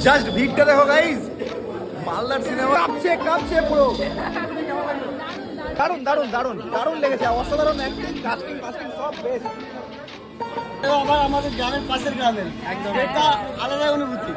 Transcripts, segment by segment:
Just ভিড়টা দেখো guys, মালদার সিনেমা কাঁপছে পুরো। দারুণ দারুণ দারুণ দারুণ লেগেছে, অসাধারণ অ্যাক্টিং, কাস্টিং ফাস্টিং সব বেস্ট। আবার আমাদের গ্রামের পাশের গ্রামের একদম এটা আলাদা অনুভূতি।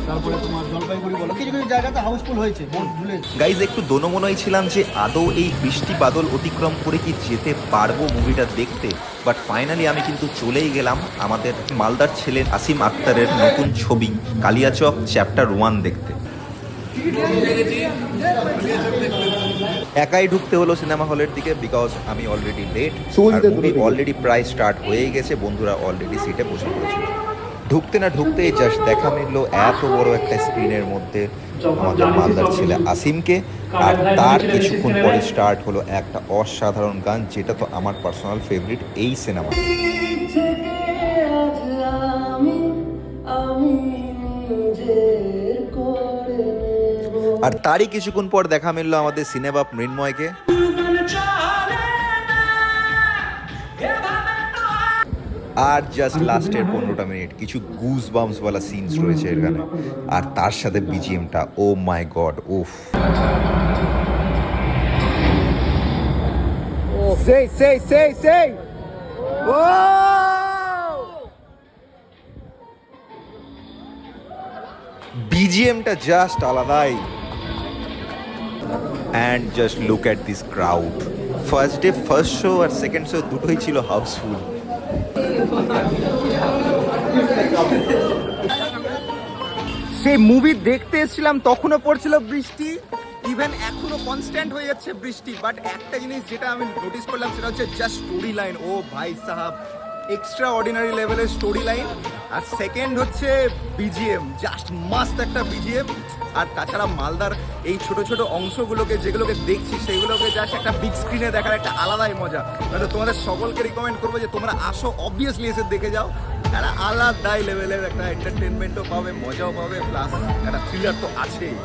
তারপরে তোমার জলপাইগুড়ি বলো, কিছু কিছু জায়গাতে হাউসফুল হয়েছে, ভুলে গাইজ একটু দোনোমনোই ছিলাম যে আদৌ এই বৃষ্টি বাদল অতিক্রম করে কি যেতে পারবো মুভিটা দেখতে, বাট ফাইনালি আমি কিন্তু চলেই গেলাম আমাদের মালদার ছেলে আসিম আক্তারের নতুন ছবি কালিয়াচক চ্যাপ্টার 1 দেখতে। একাই ঢুকতে হলো সিনেমা হলের দিকে, বিকজ আমি অলরেডি লেট, আর মুভি অলরেডি প্রায় স্টার্ট হয়েই গেছে, বন্ধুরা অলরেডি সিটে বসে পড়েছিল। ঢুকতে না ঢুকতেই জাস্ট দেখা মিললো এত বড় একটা স্ক্রিনের মধ্যে আমাদের মালদার ছেলে আসিমকে, আর তার কিছুক্ষণ পরে স্টার্ট হলো একটা অসাধারণ গান, যেটা তো আমার পার্সোনাল ফেভারিট এই সিনেমা। আর তারই কিছুক্ষণ পর দেখা মিললো আমাদের সিনেবাপ মৃন্ময়কে। আর জাস্ট লাস্টের 15টা মিনিট কিছু গুজ বাম্পস ওয়ালা সিনস রয়েছে এর গানে, আর তার সাথে বিজিএমটা, ও মাই গড, উফ। সেই ও বিজিএমটা জাস্ট আলাদাই। And just look at this crowd, first day first show আর সেকেন্ড শো দুটোই ছিল হাউসফুল। সেই মুভি দেখতে এসেছিলাম তখনও পড়ছিল বৃষ্টি, ইভেন এখনো কনস্ট্যান্ট হয়ে যাচ্ছে বৃষ্টি, বাট একটা জিনিস যেটা আমি নোটিস করলাম সেটা হচ্ছে জাস্ট স্টোরি লাইন। ও ভাই সাহাব, এক্সট্রা অর্ডিনারি লেভেলের স্টোরি লাইন। আর সেকেন্ড হচ্ছে বিজিএম, জাস্ট মাস্ট একটা বিজিএম। আর তাছাড়া মালদার এই ছোট ছোট অংশগুলোকে যেগুলোকে দেখছি সেগুলোকে জাস্ট একটা বিগ স্ক্রিনে দেখার একটা আলাদাই মজা। হয়তো তোমাদের সকলকে রিকমেন্ড করবো যে তোমরা আসো, অবভিয়াসলি এসে দেখে যাও। একটা আলাদাই লেভেলের একটা এন্টারটেনমেন্টও পাবে, মজাও পাবে, প্লাস একটা থ্রিলার তো আছেই।